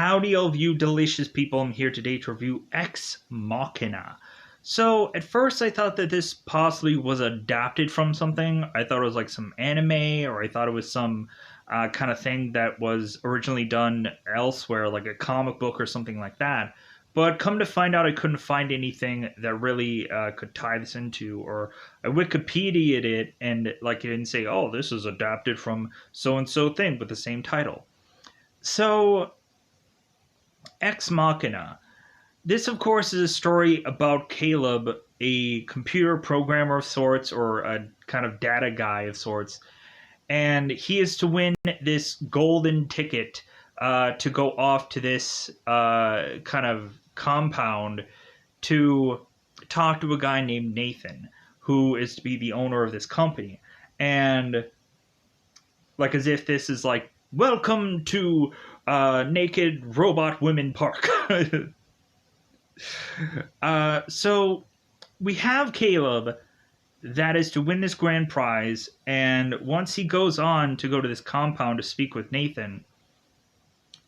Howdy, all of you delicious people. I'm here today to review Ex Machina. So, at first, I thought that this possibly was adapted from something. I thought it was like some anime, or I thought it was some kind of thing that was originally done elsewhere, like a comic book or something like that. But come to find out, I couldn't find anything that really could tie this into, or I Wikipedia'd it, and like it didn't say, oh, this is adapted from so and so thing with the same title. So, Ex Machina. This, of course, is a story about Caleb, a computer programmer of sorts, or a kind of data guy of sorts, and he is to win this golden ticket to go off to this kind of compound to talk to a guy named Nathan, who is to be the owner of this company. And, like, as if this is like, welcome to Naked Robot Women Park. So we have Caleb that is to win this grand prize, and once he goes on to go to this compound to speak with Nathan,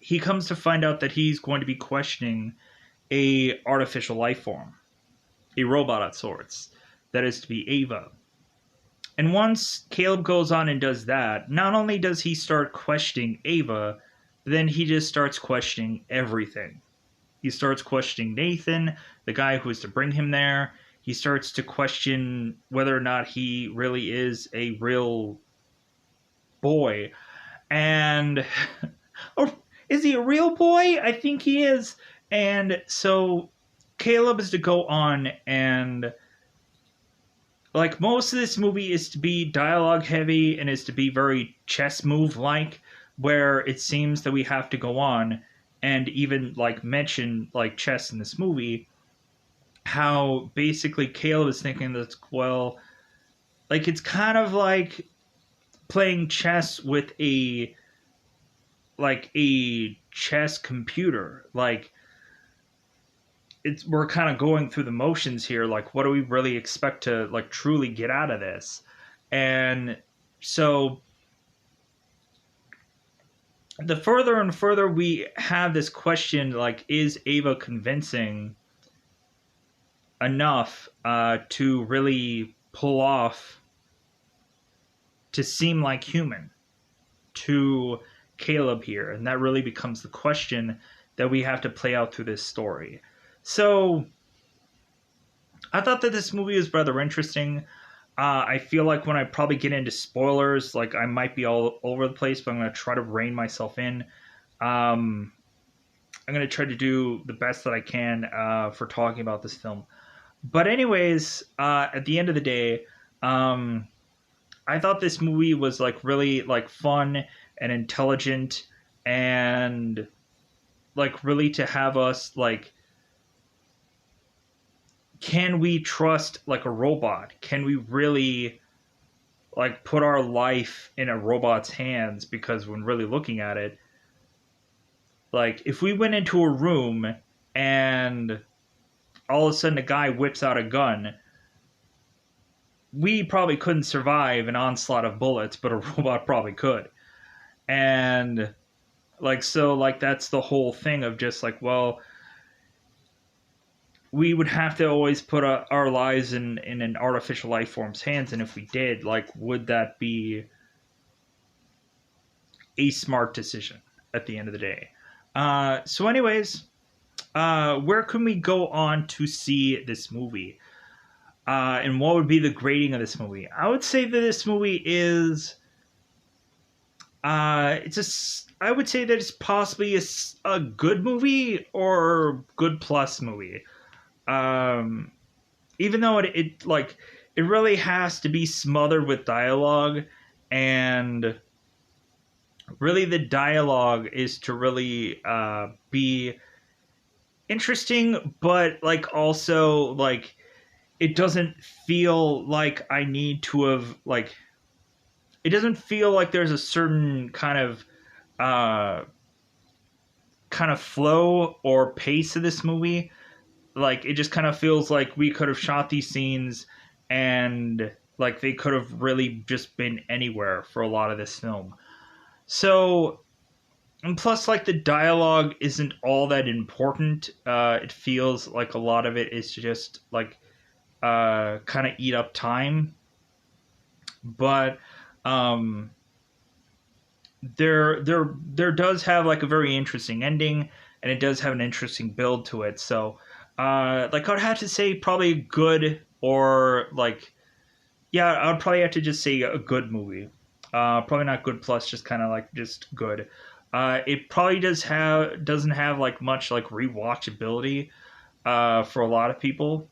he comes to find out that he's going to be questioning a artificial life form, a robot of sorts, that is to be Ava. And once Caleb goes on and does that, not only does he start questioning Ava, then he just starts questioning everything. He starts questioning Nathan, the guy who is to bring him there. He starts to question whether or not he really is a real boy. And, oh, is he a real boy? I think he is. And so Caleb is to go on and, like, most of this movie is to be dialogue heavy and is to be very chess move like, where it seems that we have to go on and even like mention like chess in this movie, how basically Caleb is thinking that, well, like it's kind of like playing chess with a chess computer. Like, we're kind of going through the motions here. Like, what do we really expect to like truly get out of this? And so the further and further we have this question, like, is Ava convincing enough to really pull off, to seem like human to Caleb here? And that really becomes the question that we have to play out through this story. So I thought that this movie was rather interesting. I feel like when I probably get into spoilers, like I might be all over the place, but I'm going to try to rein myself in. I'm going to try to do the best that I can for talking about this film. But anyways, at the end of the day, I thought this movie was like really like fun and intelligent, and like really to have us like, can we trust like a robot? Can we really like put our life in a robot's hands? Because when really looking at it, like if we went into a room and all of a sudden a guy whips out a gun, we probably couldn't survive an onslaught of bullets, but a robot probably could. And like, so like that's the whole thing of just like, well, we would have to always put our lives in an artificial life form's hands, and if we did, like, would that be a smart decision at the end of the day? So anyways, where can we go on to see this movie? And what would be the grading of this movie? I would say that this movie is, I would say that it's possibly a good movie or good plus movie. Even though it really has to be smothered with dialogue, and really the dialogue is to really be interesting, but like also like it doesn't feel like I need to have like, it doesn't feel like there's a certain kind of flow or pace of this movie. Like, it just kind of feels like we could have shot these scenes and like they could have really just been anywhere for a lot of this film. So And plus, like, the dialogue isn't all that important. It feels like a lot of it is just like kind of eat up time. But um, there does have like a very interesting ending, and it does have an interesting build to it. So, like, I'd have to say probably good, or like, yeah, I'd probably have to just say a good movie. Probably not good plus, just kind of like just good. It probably doesn't have like much like rewatchability for a lot of people.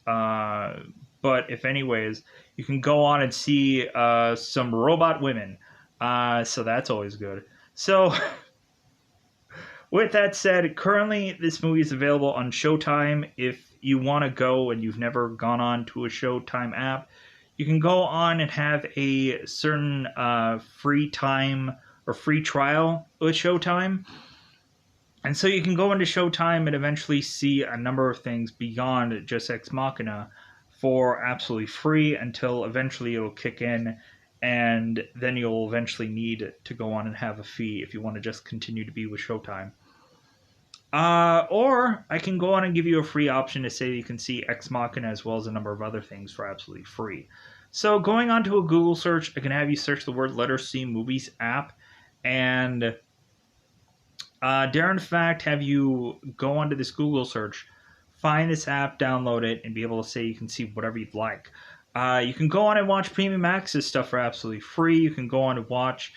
Uh, but if anyways, you can go on and see some robot women. So that's always good. So with that said, currently this movie is available on Showtime. If you want to go and you've never gone on to a Showtime app, you can go on and have a certain free time or free trial with Showtime. And so you can go into Showtime and eventually see a number of things beyond just Ex Machina for absolutely free until eventually it'll kick in, and then you'll eventually need to go on and have a fee if you want to just continue to be with Showtime. Or I can go on and give you a free option to say you can see Ex Machina as well as a number of other things for absolutely free. So going on to a Google search, I can have you search the word Letter C Movies app, and dare in fact have you go onto this Google search, find this app, download it, and be able to say you can see whatever you'd like. You can go on and watch premium access stuff for absolutely free. You can go on and watch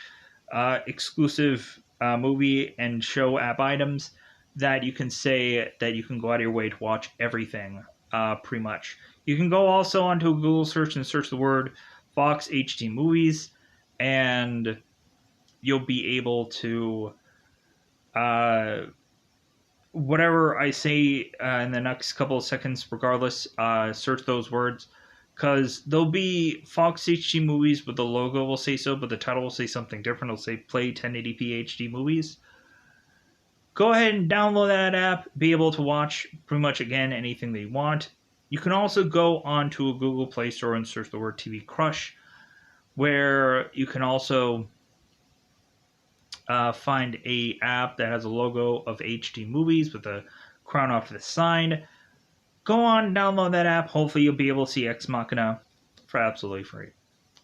exclusive movie and show app items that you can say that you can go out of your way to watch everything, pretty much. You can go also onto a Google search and search the word Fox HD Movies, and you'll be able to whatever I say in the next couple of seconds, regardless, search those words, because there'll be Fox HD Movies, but the logo will say so, but the title will say something different. It'll say Play 1080p HD Movies. Go ahead and download that app, be able to watch pretty much, again, anything that you want. You can also go onto a Google Play Store and search the word TV Crush, where you can also find a app that has a logo of HD Movies with a crown off to the side. Go on, download that app. Hopefully, you'll be able to see Ex Machina for absolutely free.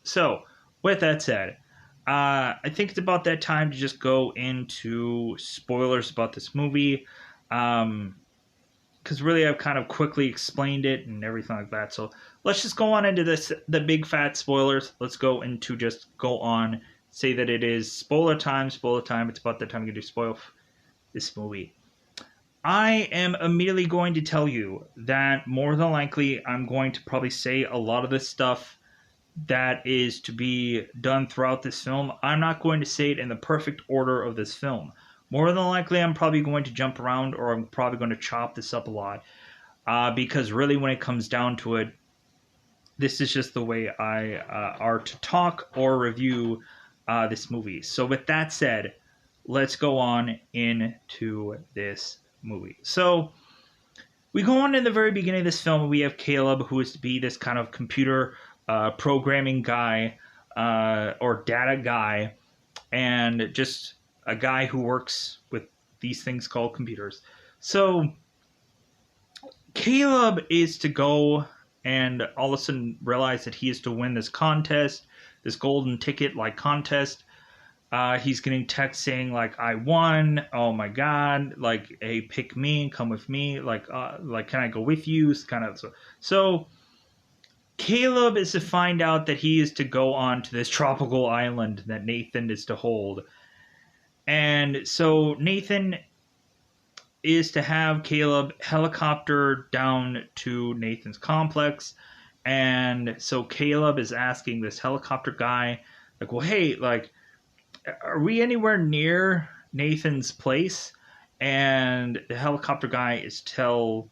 So, with that said, I think it's about that time to just go into spoilers about this movie. Because really, I've kind of quickly explained it and everything like that. So, let's just go on into the big fat spoilers. Let's go into just go on, say that it is spoiler time, spoiler time. It's about the time you do spoil this movie. I am immediately going to tell you that more than likely I'm going to probably say a lot of this stuff that is to be done throughout this film. I'm not going to say it in the perfect order of this film. More than likely, I'm probably going to jump around, or I'm probably going to chop this up a lot. Because really, when it comes down to it, this is just the way I are to talk or review this movie. So with that said, let's go on into this movie. So we go on in the very beginning of this film. We have Caleb, who is to be this kind of computer programming guy or data guy, and just a guy who works with these things called computers. So Caleb is to go and all of a sudden realize that he is to win this contest, this golden ticket like contest. He's getting texts saying like, "I won! Oh my god! Like, hey, pick me, come with me. Like, can I go with you?" It's kind of so. Caleb is to find out that he is to go on to this tropical island that Nathan is to hold, and so Nathan is to have Caleb helicopter down to Nathan's complex, and so Caleb is asking this helicopter guy, like, "Well, hey, like, are we anywhere near Nathan's place?" And the helicopter guy is tell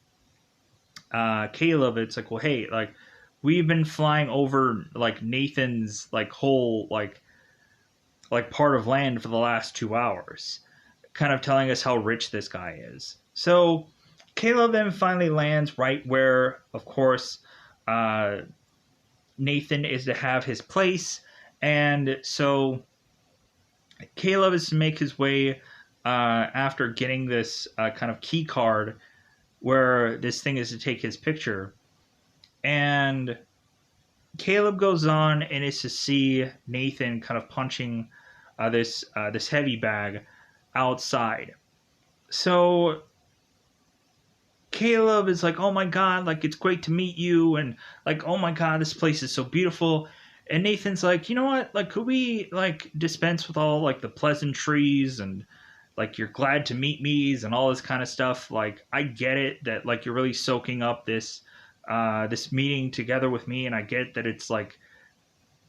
Caleb, it's like, "Well, hey, like, we've been flying over like Nathan's like whole like part of land for the last 2 hours," kind of telling us how rich this guy is. So Caleb then finally lands right where, of course, Nathan is to have his place, and so Caleb is to make his way after getting this kind of key card where this thing is to take his picture. And Caleb goes on and is to see Nathan kind of punching this heavy bag outside. So Caleb is like, "Oh my god, like it's great to meet you," and like, "Oh my god, this place is so beautiful." And Nathan's like, "You know what? Like, could we like dispense with all like the pleasantries and like you're glad to meet me's and all this kind of stuff? Like, I get it that like you're really soaking up this meeting together with me, and I get that it's like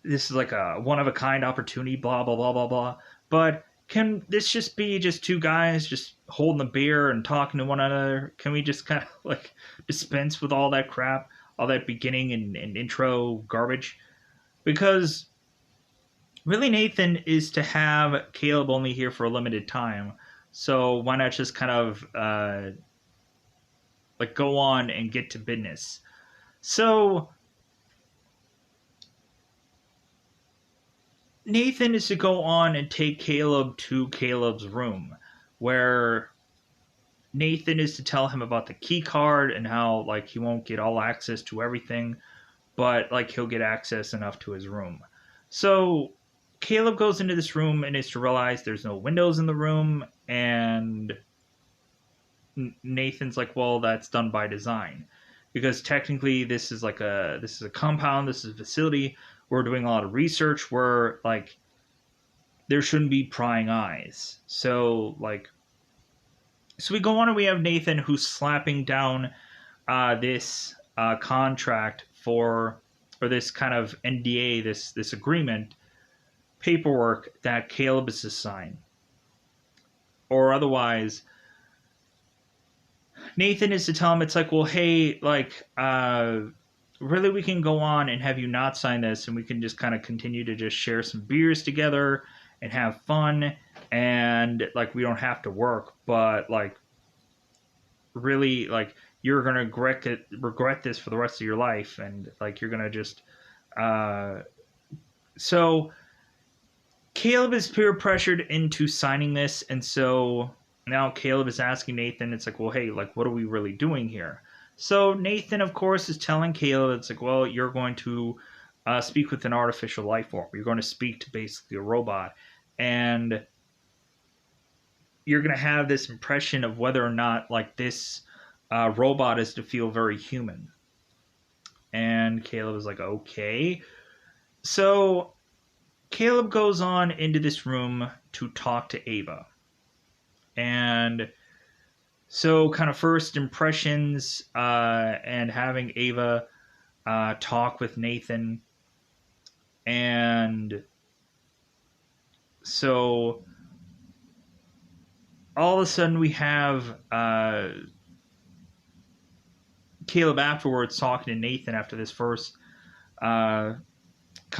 this is like a one of a kind opportunity, blah blah blah blah blah. But can this just be just two guys just holding the beer and talking to one another? Can we just kind of like dispense with all that crap, all that beginning and intro garbage? Because really, Nathan is to have Caleb only here for a limited time. So why not just kind of like go on and get to business? So Nathan is to go on and take Caleb to Caleb's room, where Nathan is to tell him about the key card and how like he won't get all access to everything, but like he'll get access enough to his room. So Caleb goes into this room and is to realize there's no windows in the room, and Nathan's like, "Well, that's done by design." Because technically this is a compound, this is a facility. We're doing a lot of research where like there shouldn't be prying eyes. So we go on and we have Nathan who's slapping down this contract for or this kind of NDA, this agreement paperwork that Caleb is to sign, or otherwise Nathan is to tell him it's like, well, hey, like really we can go on and have you not sign this, and we can just kind of continue to just share some beers together and have fun, and like we don't have to work, but like really like you're gonna regret this for the rest of your life, and like you're gonna just so Caleb is peer pressured into signing this, and so now Caleb is asking Nathan, it's like, well, hey, like what are we really doing here? So Nathan, of course, is telling Caleb, it's like, well, you're going to speak with an artificial life form. You're going to speak to basically a robot, and you're going to have this impression of whether or not like this robot is to feel very human. And Caleb is like, okay. So Caleb goes on into this room to talk to Ava. And so kind of first impressions and having Ava talk with Nathan. And so all of a sudden we have Caleb afterwards talking to Nathan after this first kind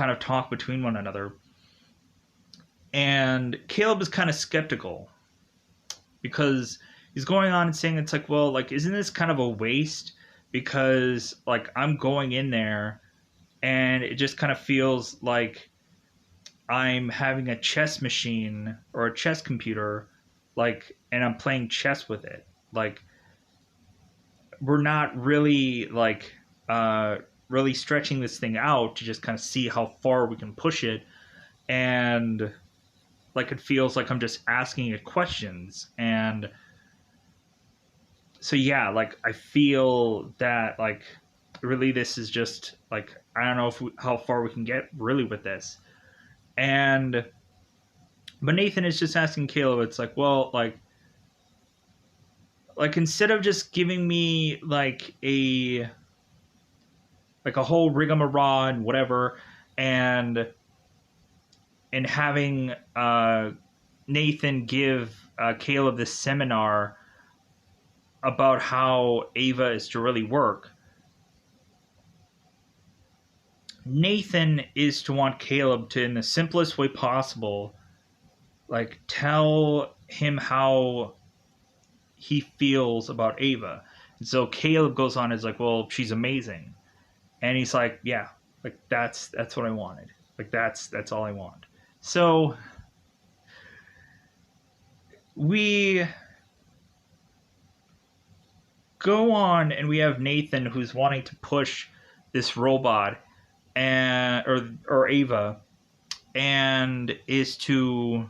of talk between one another. And Caleb is kind of skeptical because he's going on and saying it's like, well, like, isn't this kind of a waste? Because like I'm going in there and it just kind of feels like I'm having a chess machine or a chess computer, like, and I'm playing chess with it. Like, we're not really like really stretching this thing out to just kind of see how far we can push it, and like it feels like I'm just asking it questions. And so yeah, like I feel that like really this is just like I don't know how far we can get really with this. And but Nathan is just asking Caleb, it's like, well, like instead of just giving me like a whole rigmarole and whatever, and having Nathan give Caleb this seminar about how Ava is to really work, Nathan is to want Caleb to, in the simplest way possible, like tell him how he feels about Ava. And so Caleb goes on, is like, well, she's amazing. And he's like, yeah, like that's what I wanted. Like that's all I want. So we go on and we have Nathan who's wanting to push this robot and or Ava and is to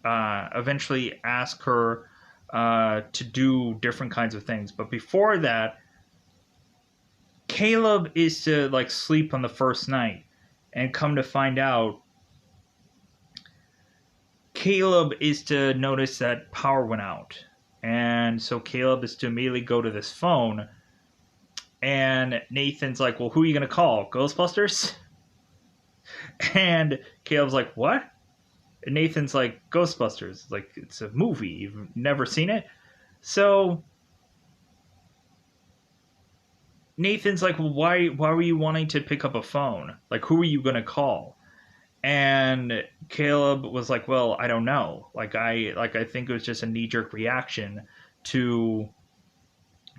eventually ask her to do different kinds of things. But before that, Caleb is to like sleep on the first night, and come to find out, Caleb is to notice that power went out, and so Caleb is to immediately go to this phone, and Nathan's like, "Well, who are you gonna call? Ghostbusters?" And Caleb's like, "What?" And Nathan's like, "Ghostbusters. Like it's a movie. You've never seen it." So Nathan's like, "Well, why were you wanting to pick up a phone? Like, who are you gonna call?" And Caleb was like, "Well, I don't know. Like I think it was just a knee jerk reaction to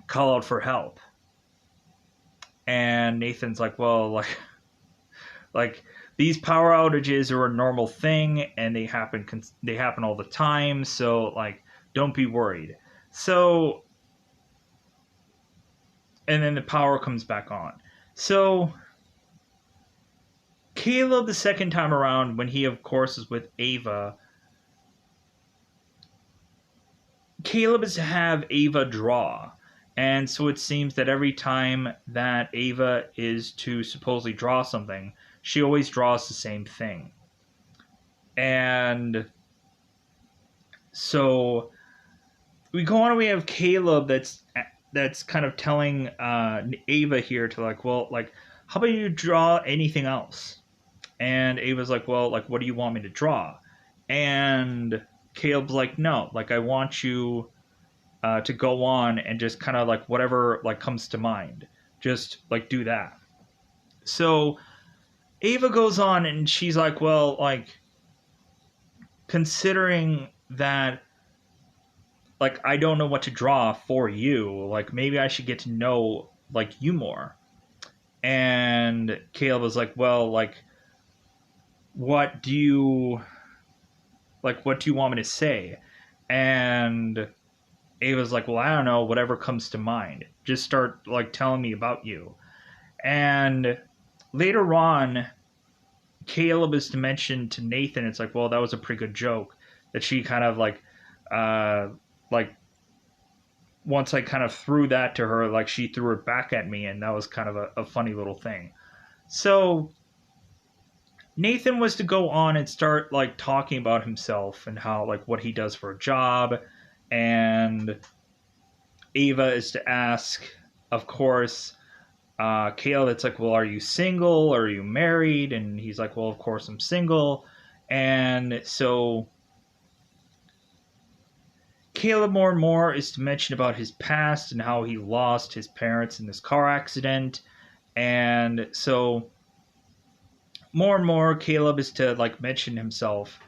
call out for help." And Nathan's like, "Well, like these power outages are a normal thing, and they happen all the time. So like, don't be worried." So and then the power comes back on. So Caleb, the second time around, when he of course is with Ava, Caleb is to have Ava draw. And so it seems that every time that Ava is to supposedly draw something, she always draws the same thing. And so we go on and we have Caleb that's kind of telling Ava here to like, well, like, how about you draw anything else? And Ava's like, well, like, what do you want me to draw? And Caleb's like, no, like, I want you to go on and just kind of like whatever like comes to mind, just like do that. So Ava goes on and she's like, well, like, considering that like I don't know what to draw for you, like maybe I should get to know like you more. And Caleb was like, well, like what do you what do you want me to say? And Ava's like, well, I don't know, whatever comes to mind. Just start like telling me about you. And later on, Caleb is to mention to Nathan, it's like, well, that was a pretty good joke. That she kind of uh, like once I kind of threw that to her, like she threw it back at me, and that was kind of a funny little thing. So Nathan was to go on and start like talking about himself and how like what he does for a job, and Ava is to ask, of course, Caleb. It's like, well, are you single? Are you married? And he's like, well, of course I'm single. And so Caleb more and more is to mention about his past and how he lost his parents in this car accident. And so more and more Caleb is to like mention himself.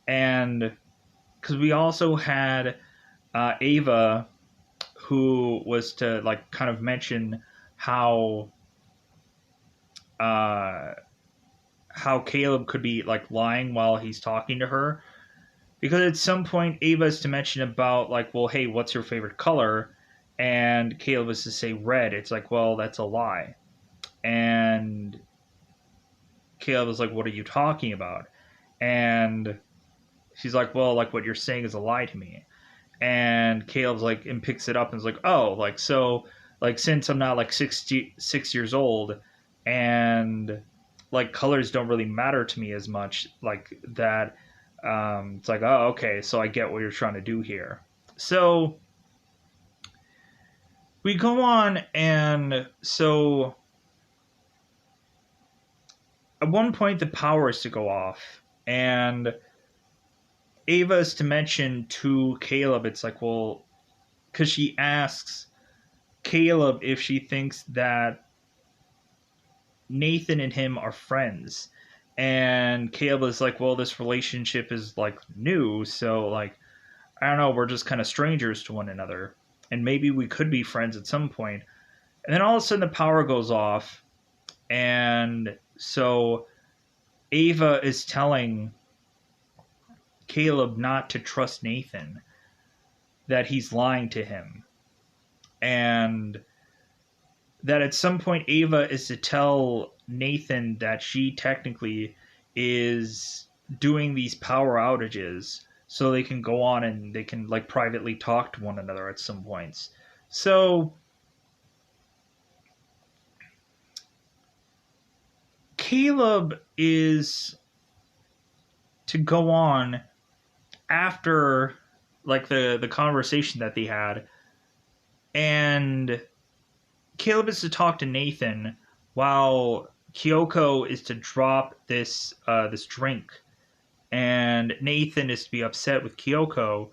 And because we also had Ava who was to like kind of mention how uh how Caleb could be like lying while he's talking to her, because at some point Ava is to mention about like, well, hey, what's your favorite color? And Caleb is to say red. It's like, well, that's a lie. And Caleb is like, what are you talking about? And she's like, well, like what you're saying is a lie to me. And Caleb's like, and picks it up and is like, oh, like so, like since I'm not like 6 years old, and like colors don't really matter to me as much, like that. It's like, oh, okay, so I get what you're trying to do here. So we go on, and so at one point the power is to go off, and Ava is to mention to Caleb, it's like, well, because she asks Caleb if she thinks that Nathan and him are friends. And Caleb is like, well, this relationship is like new, so like, I don't know, we're just kind of strangers to one another. And maybe we could be friends at some point. And then all of a sudden the power goes off. And so Ava is telling Caleb not to trust Nathan, that he's lying to him, and that at some point Ava is to tell Nathan that she technically is doing these power outages so they can go on and they can like privately talk to one another at some points. So Caleb is to go on after like the conversation that they had, and Caleb is to talk to Nathan while Kyoko is to drop this drink, and Nathan is to be upset with Kyoko,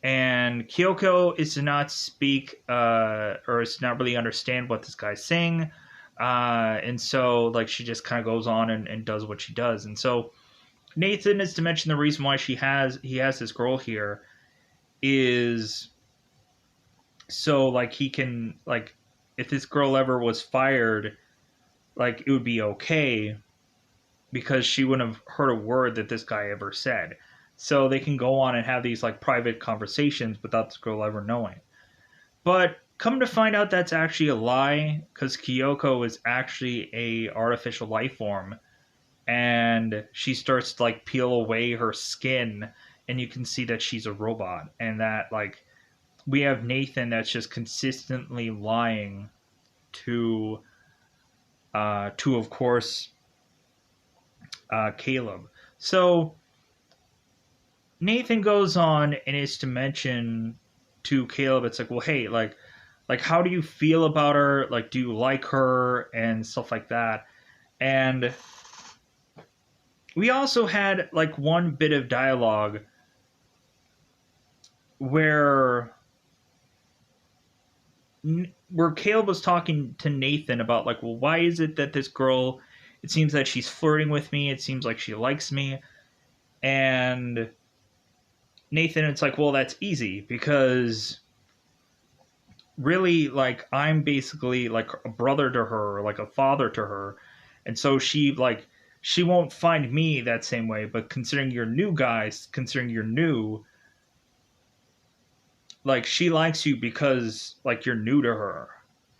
and Kyoko is to not speak or is to not really understand what this guy's saying, and so like she just kind of goes on and does what she does, and so Nathan is to mention the reason why he has this girl here is so like he can like if this girl ever was fired, like it would be okay because she wouldn't have heard a word that this guy ever said. So they can go on and have these like private conversations without this girl ever knowing. But come to find out that's actually a lie because Kyoko is actually a artificial life form, and she starts to like peel away her skin and you can see that she's a robot, and that like we have Nathan that's just consistently lying to of course Caleb. So Nathan goes on and is to mention to Caleb, it's like, well, hey, like how do you feel about her? Like, do you like her and stuff like that? And we also had like one bit of dialogue where Caleb was talking to Nathan about like, well, why is it that this girl? It seems that she's flirting with me. It seems like she likes me, and Nathan, it's like, well, that's easy because really, like, I'm basically like a brother to her, or like a father to her, and so she won't find me that same way. But considering you're new guys, considering you're new, like she likes you because like you're new to her.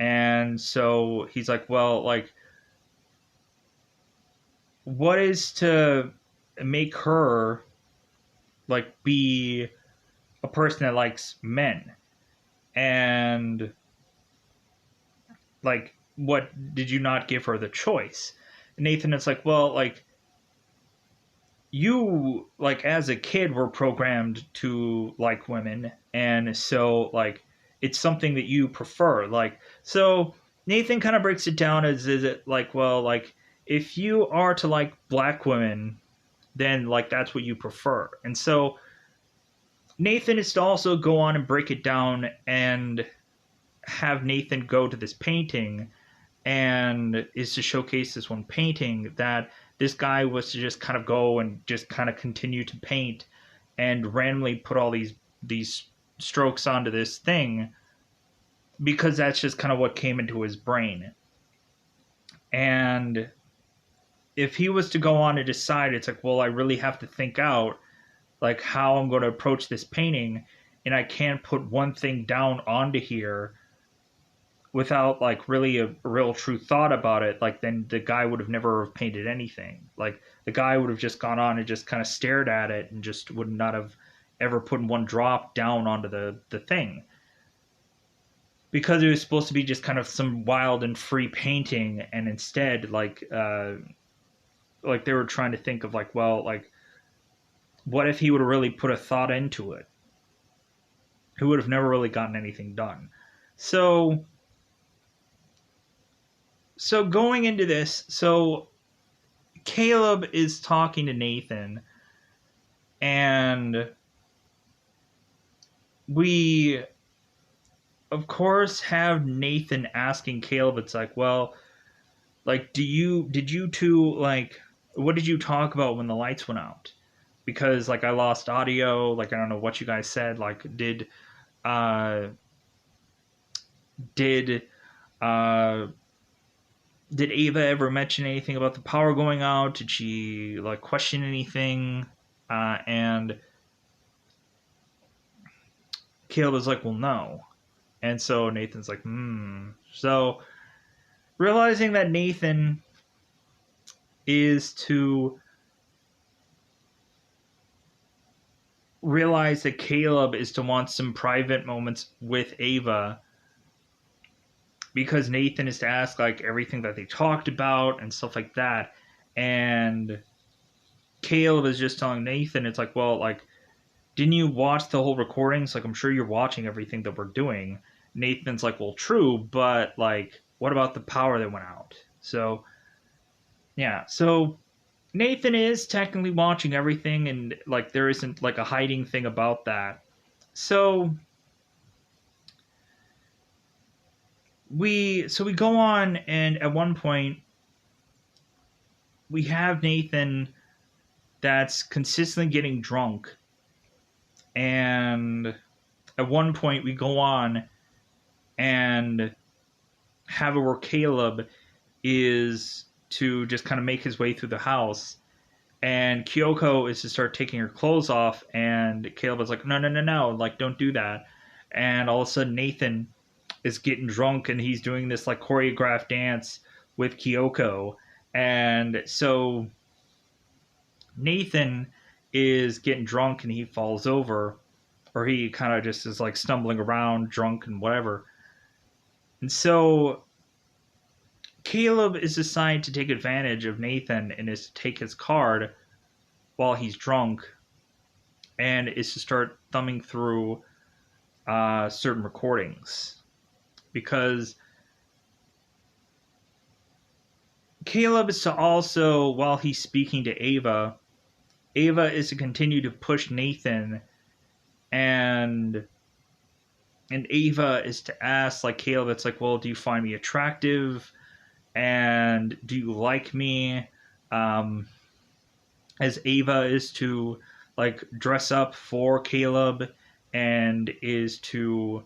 And so he's like, well, like what is to make her like be a person that likes men? And like what did you not give her the choice? And Nathan it's like, well, like you like as a kid were programmed to like women, and so like it's something that you prefer, like so Nathan kind of breaks it down as is it like, well, like if you are to like black women, then like that's what you prefer. And so Nathan is to also go on and break it down and have Nathan go to this painting, and is to showcase this one painting that this guy was to just kind of go and just kind of continue to paint and randomly put all these strokes onto this thing because that's just kind of what came into his brain. And if he was to go on to decide, it's like, well, I really have to think out like how I'm going to approach this painting, and I can't put one thing down onto here without like really a real true thought about it, like then the guy would have never have painted anything. Like the guy would have just gone on and just kind of stared at it and just would not have ever put one drop down onto the thing, because it was supposed to be just kind of some wild and free painting. And instead like they were trying to think of like, well, like what if he would have really put a thought into it? He would have never really gotten anything done. So going into this, so Caleb is talking to Nathan, and we of course have Nathan asking Caleb, it's like, well, like did you two like what did you talk about when the lights went out? Because like I lost audio, like I don't know what you guys said, like uh did uh did Ava ever mention anything about the power going out? Did she like question anything? And Caleb is like, well, no. And so Nathan's like, So realizing that Nathan is to realize that Caleb is to want some private moments with Ava, because Nathan is to ask like everything that they talked about and stuff like that. And Caleb is just telling Nathan, it's like, well, like, didn't you watch the whole recordings? Like, I'm sure you're watching everything that we're doing. Nathan's like, well, true, but like, what about the power that went out? So, yeah. So Nathan is technically watching everything, and like, there isn't like a hiding thing about that. So we go on, and at one point we have Nathan that's consistently getting drunk, and at one point we go on and have it where Caleb is to just kind of make his way through the house, and Kyoko is to start taking her clothes off, and Caleb is like, no, no, no, no, like, don't do that. And all of a sudden Nathan is getting drunk, and he's doing this like choreographed dance with Kyoko. And so Nathan is getting drunk, and he falls over, or he kind of just is like stumbling around drunk and whatever. And so Caleb is assigned to take advantage of Nathan, and is to take his card while he's drunk, and is to start thumbing through certain recordings, because Caleb is to also, while he's speaking to Ava is to continue to push Nathan, and Ava is to ask like Caleb, it's like, well, do you find me attractive, and do you like me? As Ava is to like dress up for Caleb, and is to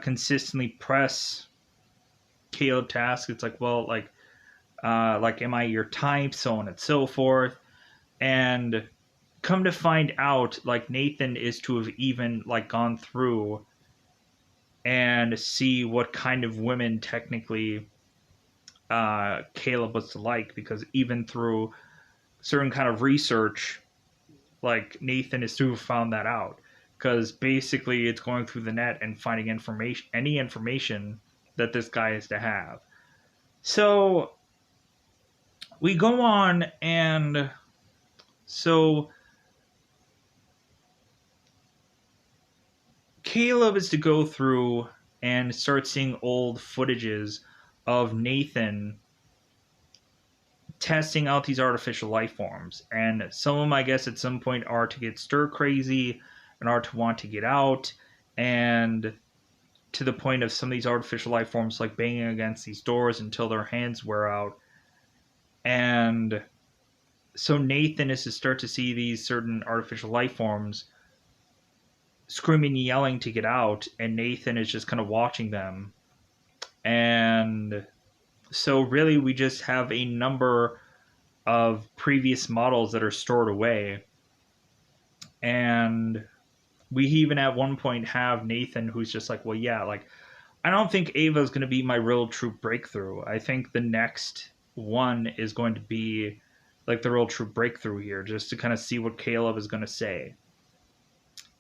consistently press Caleb to ask, it's like, well, like, am I your type, so on and so forth. And come to find out, like, Nathan is to have even like gone through and see what kind of women technically Caleb was like, because even through certain kind of research, like, Nathan is to have found that out, because basically it's going through the net and finding information, any information that this guy is to have. So we go on, and so Caleb is to go through and start seeing old footages of Nathan testing out these artificial life forms. And some of them, I guess, at some point are to get stir crazy and are to want to get out, and to the point of some of these artificial life forms like banging against these doors until their hands wear out. And so Nathan is to start to see these certain artificial life forms screaming and yelling to get out, and Nathan is just kind of watching them. And so really we just have a number of previous models that are stored away. And we even at one point have Nathan who's just like, well, yeah, like, I don't think Ava is going to be my real true breakthrough. I think the next one is going to be like the real true breakthrough here, just to kind of see what Caleb is going to say.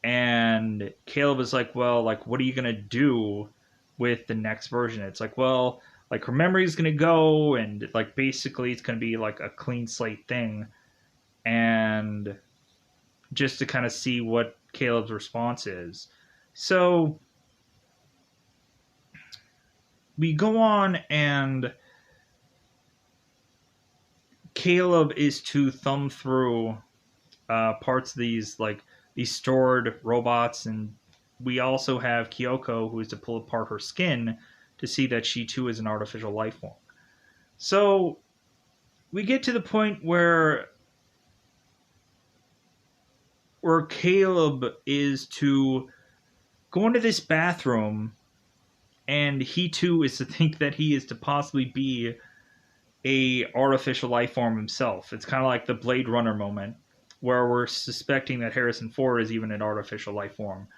And Caleb is like, well, like, what are you going to do with the next version? It's like, well, like, her memory is going to go, and like, basically it's going to be like a clean slate thing. And just to kind of see what Caleb's response is. So we go on, and Caleb is to thumb through parts of these, like, these stored robots, and we also have Kyoko, who is to pull apart her skin to see that she too is an artificial life form. So we get to the point where Caleb is to go into this bathroom, and he too is to think that he is to possibly be a artificial life form himself. It's kind of like the Blade Runner moment where we're suspecting that Harrison Ford is even an artificial life form.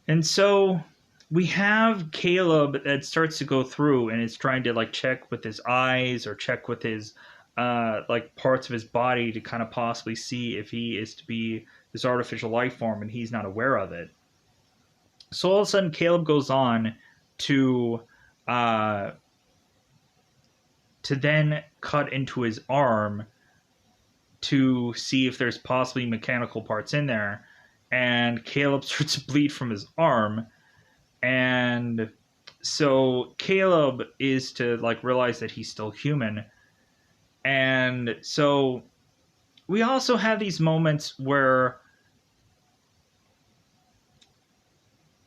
And so we have Caleb that starts to go through and is trying to like check with his eyes or check with his like parts of his body to kind of possibly see if he is to be this artificial life form and he's not aware of it. So all of a sudden Caleb goes on to uh, then cut into his arm to see if there's possibly mechanical parts in there, and Caleb starts to bleed from his arm. And so Caleb is to like realize that he's still human. And so we also have these moments where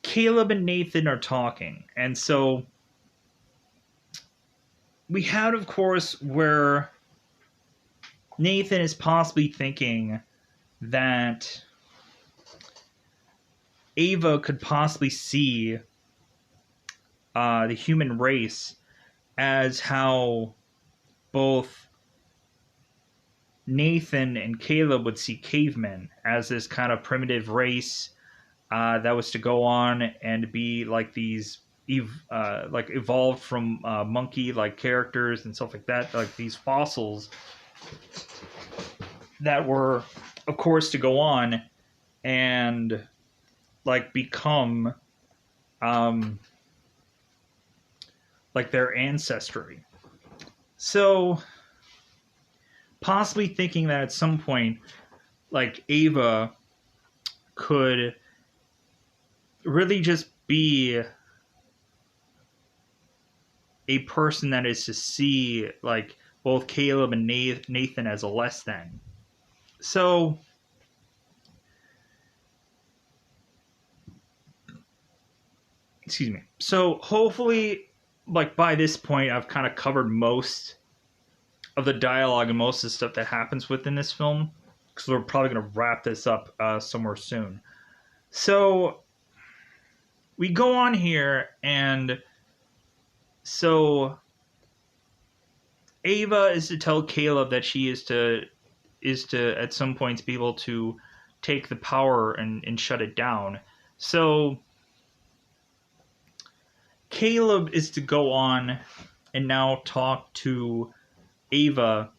Caleb and Nathan are talking. And so we had, of course, where Nathan is possibly thinking that Ava could possibly see the human race as how both Nathan and Caleb would see cavemen as this kind of primitive race that was to go on and be like these like evolved from monkey like characters and stuff like that, like these fossils that were, of course, to go on and like become like their ancestry. So possibly thinking that at some point like Ava could really just be a person that is to see like both Caleb and Nathan as a less than. So excuse me. So hopefully like by this point I've kind of covered most of the dialogue and most of the stuff that happens within this film, because we're probably going to wrap this up somewhere soon. So we go on here, and so Ava is to tell Caleb that she is to at some points be able to take the power and shut it down. So Caleb is to go on and now talk to Ava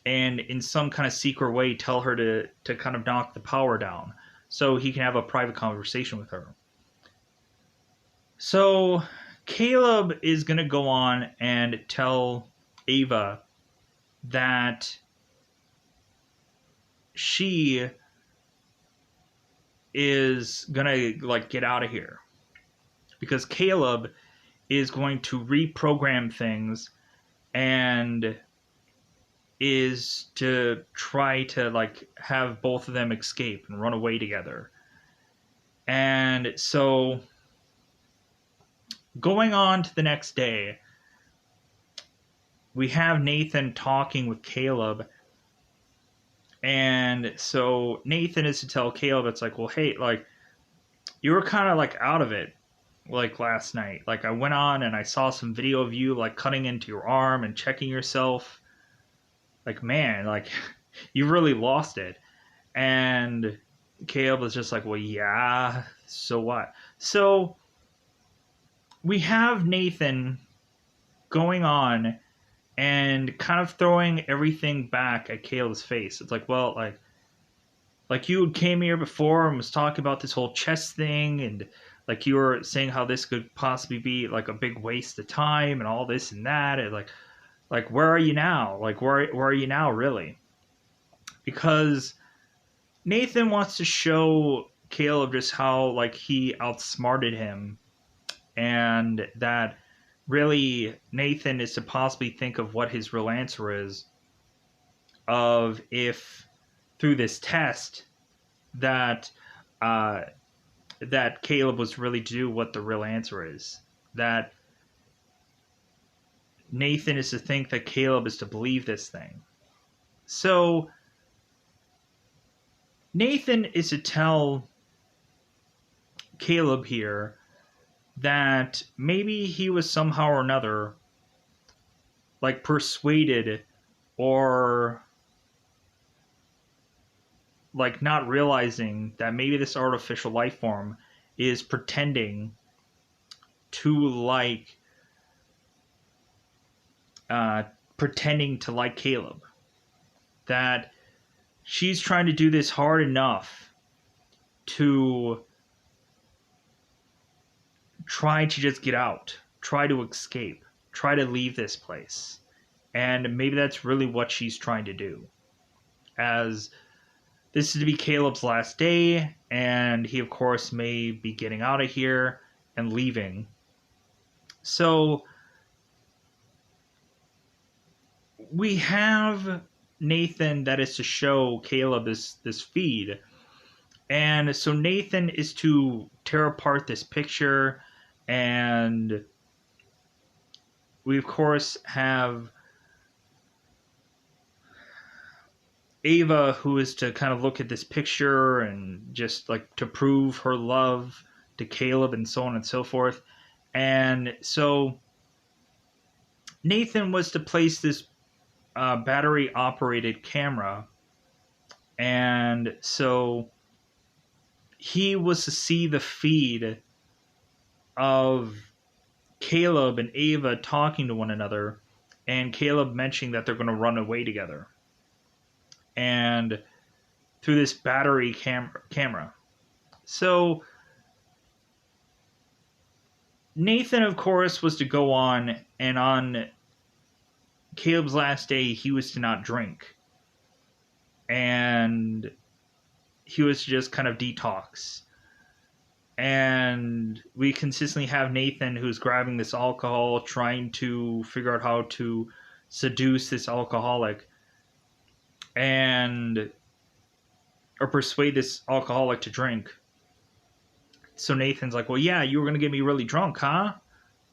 and in some kind of secret way tell her to kind of knock the power down so he can have a private conversation with her. So Caleb is going to go on and tell Ava that she is going to like get out of here because Caleb is going to reprogram things and is to try to like have both of them escape and run away together. And so going on to the next day, we have Nathan talking with Caleb. And so Nathan is to tell Caleb, it's like, well, hey, like, you were kind of like out of it like last night. Like I went on and I saw some video of you like cutting into your arm and checking yourself. Like, man, like you really lost it. And Caleb was just like, well, yeah, so what? So we have Nathan going on and kind of throwing everything back at Caleb's face. It's like, well, like you came here before and was talking about this whole chess thing, and like you were saying how this could possibly be like a big waste of time and all this and that, and like where are you now? Like where are you now really? Because Nathan wants to show Caleb just how like he outsmarted him, and that really Nathan is to possibly think of what his real answer is, of if through this test that that Caleb was really to do what the real answer is. That Nathan is to think that Caleb is to believe this thing. So Nathan is to tell Caleb here that maybe he was somehow or another like persuaded or like not realizing that maybe this artificial life form is to like uh, pretending to like Caleb. That she's trying to do this hard enough to try to just get out, try to escape, try to leave this place. And maybe that's really what she's trying to do. As this is to be Caleb's last day, and he, of course, may be getting out of here and leaving. So we have Nathan that is to show Caleb this feed. And so Nathan is to tear apart this picture, and we, of course, have Ava, who is to kind of look at this picture and just like to prove her love to Caleb and so on and so forth. And so Nathan was to place this battery operated camera. And so he was to see the feed of Caleb and Ava talking to one another, and Caleb mentioning that they're going to run away together. And through this battery camera. So Nathan, of course, was to go on, and on Caleb's last day, he was to not drink. And he was to just kind of detox. And we consistently have Nathan, who's grabbing this alcohol, trying to figure out how to seduce this alcoholic or persuade this alcoholic to drink. So Nathan's like, well, yeah, you were going to get me really drunk, huh?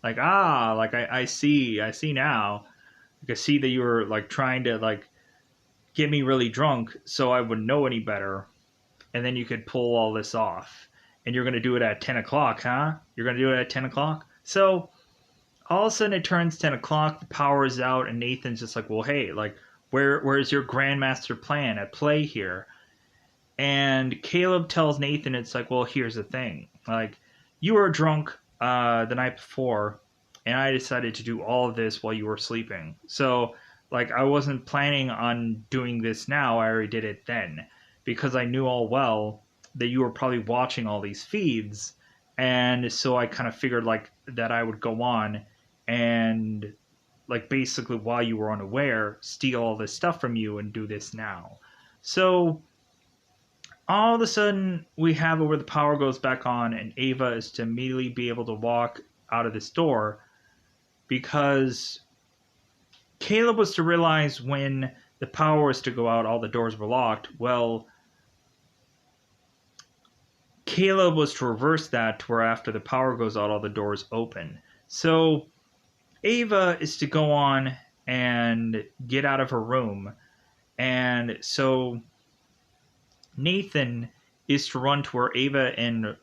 Like, I see now. Like, I see that you were, like, trying to, like, get me really drunk so I wouldn't know any better. And then you could pull all this off. And you're going to do it at 10 o'clock, huh? You're going to do it at 10 o'clock? So all of a sudden it turns 10 o'clock, the power is out, and Nathan's just like, well, hey, like, where's your grandmaster plan at play here? And Caleb tells Nathan, it's like, well, here's the thing. Like, you were drunk the night before, and I decided to do all of this while you were sleeping. So, like, I wasn't planning on doing this now. I already did it then. Because I knew all well that you were probably watching all these feeds. And so I kind of figured, like, that I would go on and, like, basically while you were unaware, steal all this stuff from you and do this now. So all of a sudden, we have it where the power goes back on, and Ava is to immediately be able to walk out of this door because Caleb was to realize when the power was to go out, all the doors were locked. Well, Caleb was to reverse that to where after the power goes out, all the doors open. So Ava is to go on and get out of her room. And so Nathan is to run to where Ava and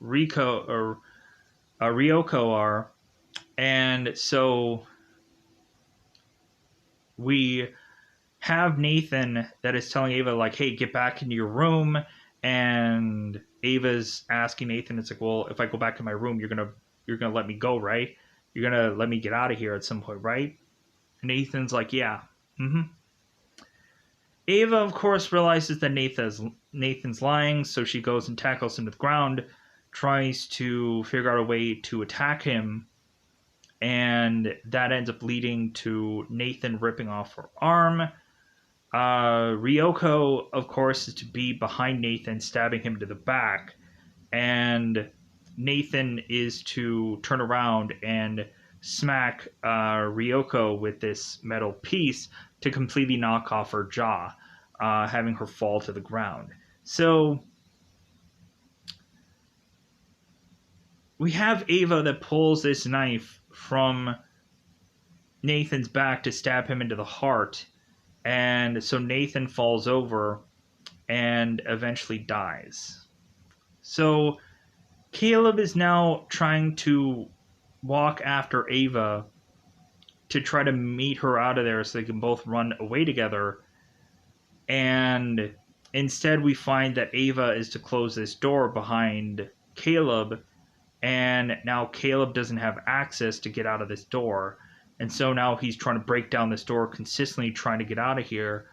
Ryoko are. And so we have Nathan that is telling Ava, like, hey, get back into your room. And Ava's asking Nathan, it's like, well, if I go back to my room, you're gonna let me go, right? You're gonna let me get out of here at some point, right? And Nathan's like, yeah. Ava, of course, realizes that Nathan's lying, so she goes and tackles him to the ground, tries to figure out a way to attack him, and that ends up leading to Nathan ripping off her arm. Ryoko, of course, is to be behind Nathan, stabbing him to the back, and Nathan is to turn around and smack Ryoko with this metal piece to completely knock off her jaw, having her fall to the ground. So we have Ava that pulls this knife from Nathan's back to stab him into the heart, and so Nathan falls over and eventually dies. So Caleb is now trying to walk after Ava to try to meet her out of there so they can both run away together. And instead, we find that Ava is to close this door behind Caleb, and now Caleb doesn't have access to get out of this door. And so now he's trying to break down this door, consistently trying to get out of here.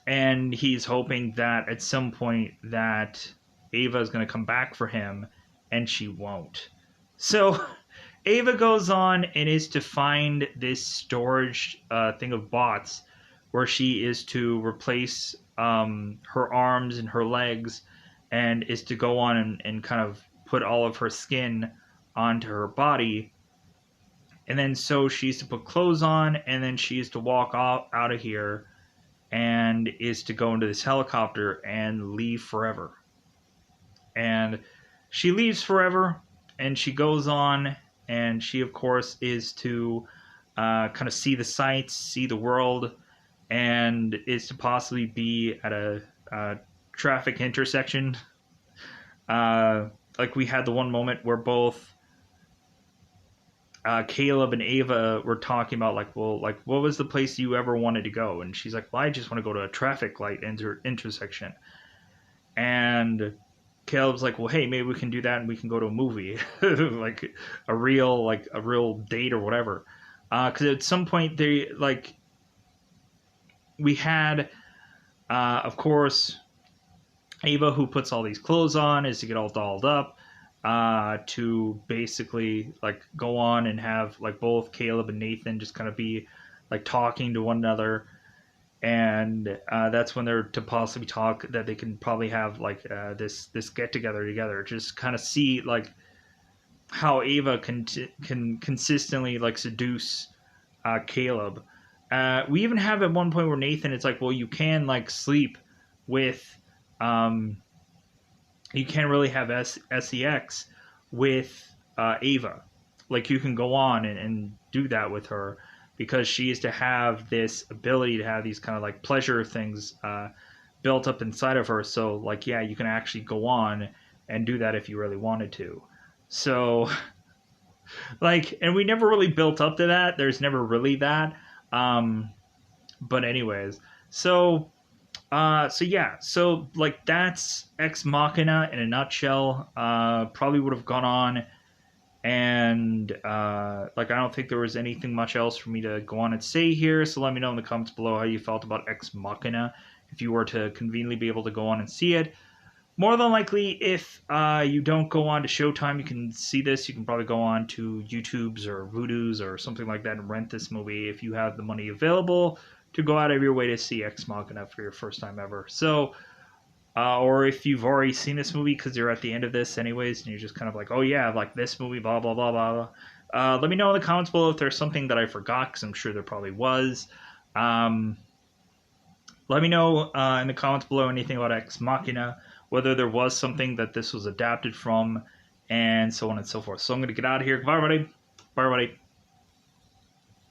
And he's hoping that at some point that Ava is going to come back for him, and she won't. So Ava goes on and is to find this storage thing of bots where she is to replace her arms and her legs, and is to go on and kind of put all of her skin onto her body. And then so she's to put clothes on, and then she is to walk out of here, and is to go into this helicopter and leave forever. And she leaves forever, and she goes on, and she, of course, is to kind of see the sights, see the world, and is to possibly be at a traffic intersection. Like we had the one moment where both Caleb and Ava were talking about, like, well, like, what was the place you ever wanted to go? And she's like, well, I just want to go to a traffic light intersection. And Caleb's like, well, hey, maybe we can do that and we can go to a movie, like a real date or whatever. Because at some point they we had, of course, Ava, who puts all these clothes on, is to get all dolled up, to basically like go on and have like both Caleb and Nathan just kind of be like talking to one another. And that's when they're to possibly talk that they can probably have like this get together, just kind of see like how Ava can consistently like seduce Caleb. We even have at one point where Nathan, it's like, well, you can like sleep with, you can't really have sex with Ava. Like you can go on and do that with her, because she is to have this ability to have these kind of like pleasure things built up inside of her. So like, yeah, you can actually go on and do that if you really wanted to. So like, and we never really built up to that. There's never really that. But anyways, so yeah, so like that's Ex Machina in a nutshell. Probably would have gone on, and like I don't think there was anything much else for me to go on and say here. So let me know in the comments below how you felt about Ex Machina, if you were to conveniently be able to go on and see it. More than likely, if you don't go on to Showtime, you can see this. You can probably go on to YouTube's or Voodoo's or something like that and rent this movie if you have the money available to go out of your way to see Ex Machina for your first time ever. So, or if you've already seen this movie because you're at the end of this anyways, and you're just kind of like, oh yeah, like this movie, blah, blah, blah, blah, blah. Let me know in the comments below if there's something that I forgot, because I'm sure there probably was. Let me know in the comments below anything about Ex Machina, whether there was something that this was adapted from, and so on and so forth. So I'm going to get out of here. Bye, everybody. Bye, everybody.